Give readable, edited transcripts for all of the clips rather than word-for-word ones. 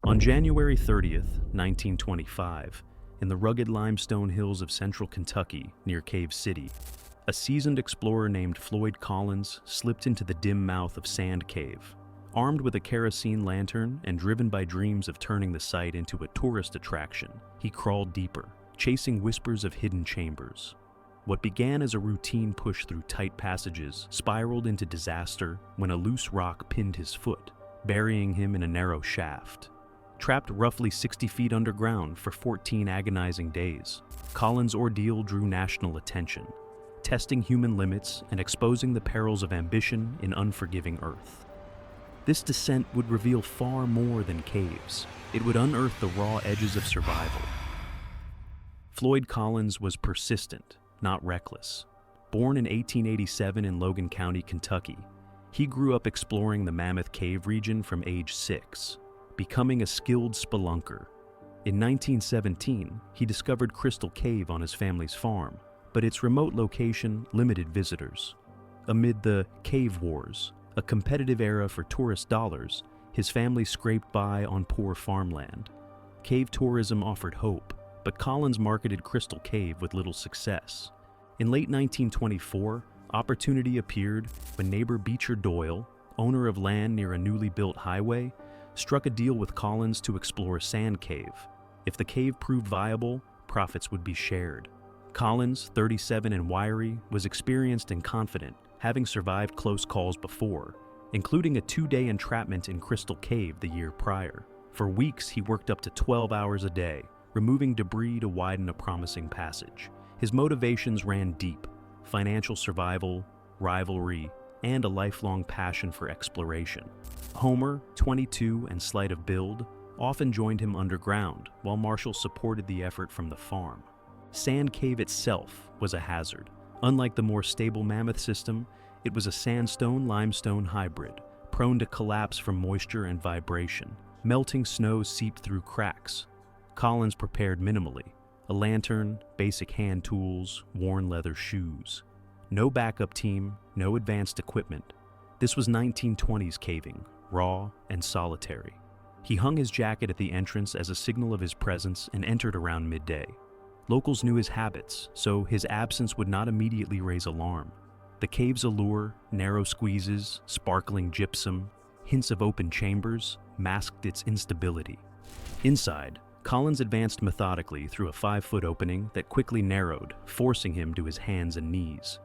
On January 30th, 1925, in the rugged limestone hills of central Kentucky near Cave City, a seasoned explorer named Floyd Collins slipped into the dim mouth of Sand Cave. Armed with a kerosene lantern and driven by dreams of turning the site into a tourist attraction, he crawled deeper, chasing whispers of hidden chambers. What began as a routine push through tight passages spiraled into disaster when a loose rock pinned his foot, burying him in a narrow shaft. Trapped roughly 60 feet underground for 14 agonizing days, Collins' ordeal drew national attention, testing human limits and exposing the perils of ambition in unforgiving earth. This descent would reveal far more than caves. It would unearth the raw edges of survival. Floyd Collins was persistent, not reckless. Born in 1887 in Logan County, Kentucky, he grew up exploring the Mammoth Cave region from age 6, becoming a skilled spelunker. In 1917, he discovered Crystal Cave on his family's farm, but its remote location limited visitors. Amid the Cave Wars, a competitive era for tourist dollars, his family scraped by on poor farmland. Cave tourism offered hope, but Collins marketed Crystal Cave with little success. In late 1924, opportunity appeared when neighbor Beecher Doyle, owner of land near a newly built highway, struck a deal with Collins to explore Sand Cave. If the cave proved viable, profits would be shared. Collins, 37 and wiry, was experienced and confident, having survived close calls before, including a 2-day entrapment in Crystal Cave the year prior. For weeks, he worked up to 12 hours a day, removing debris to widen a promising passage. His motivations ran deep: financial survival, rivalry, and a lifelong passion for exploration. Homer, 22 and slight of build, often joined him underground, while Marshall supported the effort from the farm. Sand Cave itself was a hazard. Unlike the more stable Mammoth system, it was a sandstone-limestone hybrid, prone to collapse from moisture and vibration. Melting snow seeped through cracks. Collins prepared minimally: a lantern, basic hand tools, worn leather shoes. No backup team, no advanced equipment. This was 1920s caving, raw and solitary. He hung his jacket at the entrance as a signal of his presence and entered around midday. Locals knew his habits, so his absence would not immediately raise alarm. The cave's allure, narrow squeezes, sparkling gypsum, hints of open chambers, masked its instability. Inside, Collins advanced methodically through a 5-foot opening that quickly narrowed, forcing him to his hands and knees.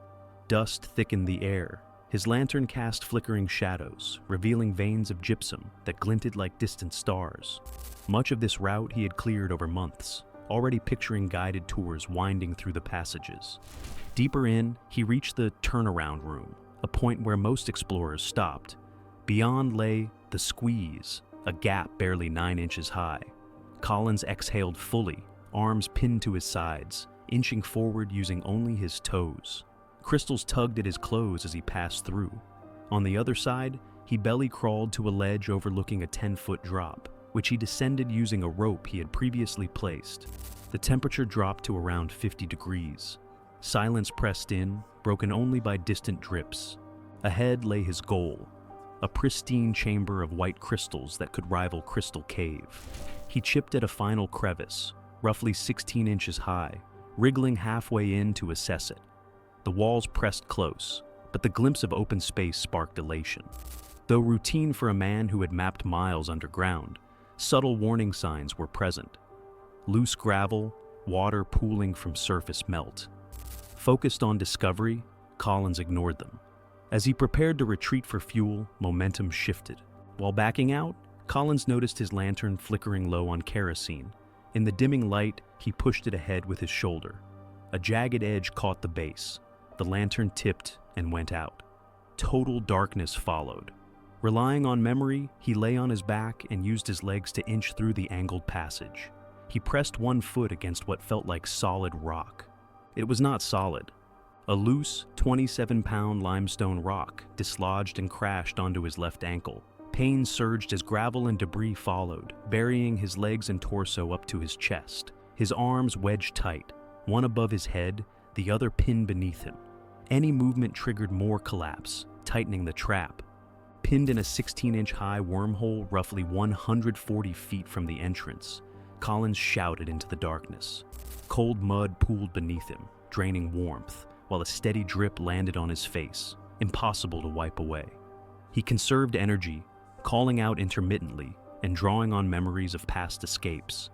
Dust thickened the air. His lantern cast flickering shadows, revealing veins of gypsum that glinted like distant stars. Much of this route he had cleared over months, already picturing guided tours winding through the passages. Deeper in, he reached the turnaround room, a point where most explorers stopped. Beyond lay the squeeze, a gap barely 9 inches high. Collins exhaled fully, arms pinned to his sides, inching forward using only his toes. Crystals tugged at his clothes as he passed through. On the other side, he belly crawled to a ledge overlooking a 10-foot drop, which he descended using a rope he had previously placed. The temperature dropped to around 50 degrees. Silence pressed in, broken only by distant drips. Ahead lay his goal, a pristine chamber of white crystals that could rival Crystal Cave. He chipped at a final crevice, roughly 16 inches high, wriggling halfway in to assess it. The walls pressed close, but the glimpse of open space sparked elation. Though routine for a man who had mapped miles underground, subtle warning signs were present. Loose gravel, water pooling from surface melt. Focused on discovery, Collins ignored them. As he prepared to retreat for fuel, momentum shifted. While backing out, Collins noticed his lantern flickering low on kerosene. In the dimming light, he pushed it ahead with his shoulder. A jagged edge caught the base. The lantern tipped and went out. Total darkness followed. Relying on memory, he lay on his back and used his legs to inch through the angled passage. He pressed one foot against what felt like solid rock. It was not solid. A loose, 27-pound limestone rock dislodged and crashed onto his left ankle. Pain surged as gravel and debris followed, burying his legs and torso up to his chest. His arms wedged tight, one above his head, the other pinned beneath him. Any movement triggered more collapse, tightening the trap. Pinned in a 16-inch-high wormhole roughly 140 feet from the entrance, Collins shouted into the darkness. Cold mud pooled beneath him, draining warmth, while a steady drip landed on his face, impossible to wipe away. He conserved energy, calling out intermittently and drawing on memories of past escapes.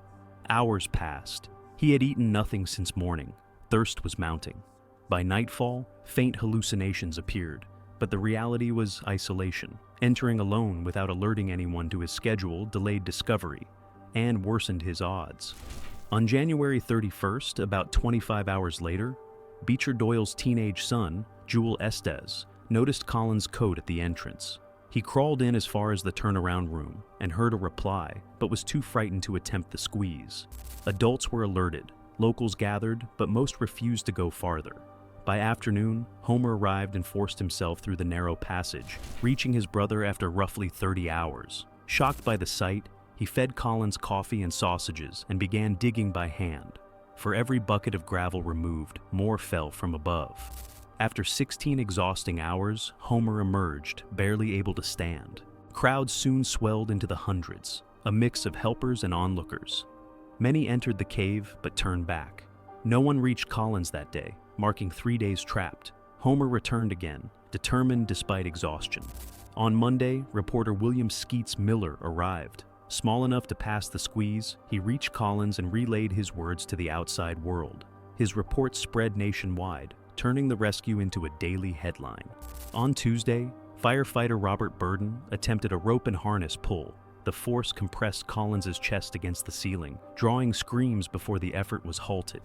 Hours passed. He had eaten nothing since morning. Thirst was mounting. By nightfall, faint hallucinations appeared, but the reality was isolation. Entering alone without alerting anyone to his schedule delayed discovery and worsened his odds. On January 31st, about 25 hours later, Beecher Doyle's teenage son, Jewel Estes, noticed Collins' coat at the entrance. He crawled in as far as the turnaround room and heard a reply, but was too frightened to attempt the squeeze. Adults were alerted, locals gathered, but most refused to go farther. By afternoon, Homer arrived and forced himself through the narrow passage, reaching his brother after roughly 30 hours. Shocked by the sight, he fed Collins coffee and sausages and began digging by hand. For every bucket of gravel removed, more fell from above. After 16 exhausting hours, Homer emerged, barely able to stand. Crowds soon swelled into the hundreds, a mix of helpers and onlookers. Many entered the cave but turned back. No one reached Collins that day, marking 3 days trapped. Homer returned again, determined despite exhaustion. On Monday, reporter William Skeets Miller arrived. Small enough to pass the squeeze, he reached Collins and relayed his words to the outside world. His report spread nationwide, turning the rescue into a daily headline. On Tuesday, firefighter Robert Burden attempted a rope and harness pull. The force compressed Collins' chest against the ceiling, drawing screams before the effort was halted.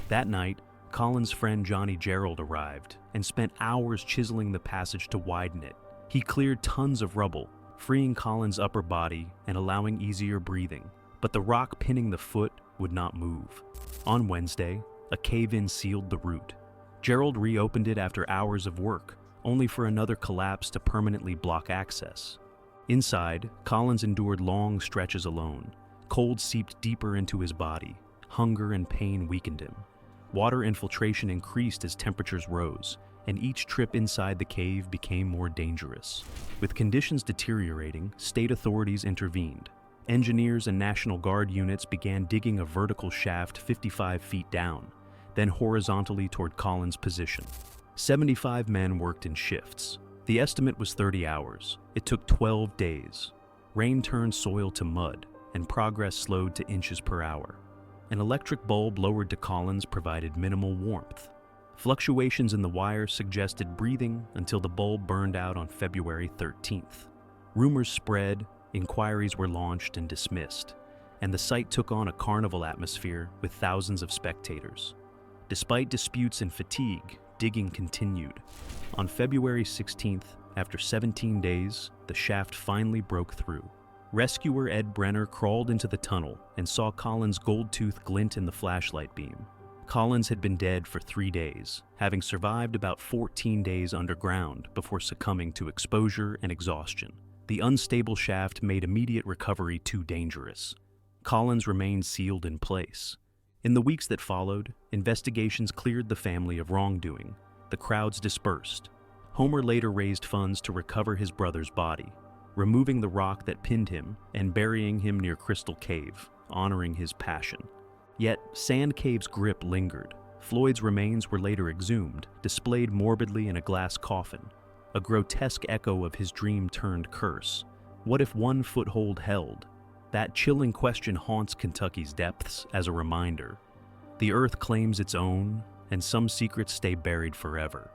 That night, Collins' friend Johnny Gerald arrived and spent hours chiseling the passage to widen it. He cleared tons of rubble, freeing Collins' upper body and allowing easier breathing, but the rock pinning the foot would not move. On Wednesday, a cave-in sealed the route. Gerald reopened it after hours of work, only for another collapse to permanently block access. Inside, Collins endured long stretches alone. Cold seeped deeper into his body. Hunger and pain weakened him. Water infiltration increased as temperatures rose, and each trip inside the cave became more dangerous. With conditions deteriorating, state authorities intervened. Engineers and National Guard units began digging a vertical shaft 55 feet down, then horizontally toward Collins' position. 75 men worked in shifts. The estimate was 30 hours. It took 12 days. Rain turned soil to mud, and progress slowed to inches per hour. An electric bulb lowered to Collins provided minimal warmth. Fluctuations in the wire suggested breathing until the bulb burned out on February 13th. Rumors spread, inquiries were launched and dismissed, and the site took on a carnival atmosphere with thousands of spectators. Despite disputes and fatigue, digging continued. On February 16th, after 17 days, the shaft finally broke through. Rescuer Ed Brenner crawled into the tunnel and saw Collins' gold tooth glint in the flashlight beam. Collins had been dead for 3 days, having survived about 14 days underground before succumbing to exposure and exhaustion. The unstable shaft made immediate recovery too dangerous. Collins remained sealed in place. In the weeks that followed, investigations cleared the family of wrongdoing. The crowds dispersed. Homer later raised funds to recover his brother's body, removing the rock that pinned him and burying him near Crystal Cave, honoring his passion. Yet, Sand Cave's grip lingered. Floyd's remains were later exhumed, displayed morbidly in a glass coffin, a grotesque echo of his dream-turned curse. What if one foothold held? That chilling question haunts Kentucky's depths as a reminder. The earth claims its own, and some secrets stay buried forever.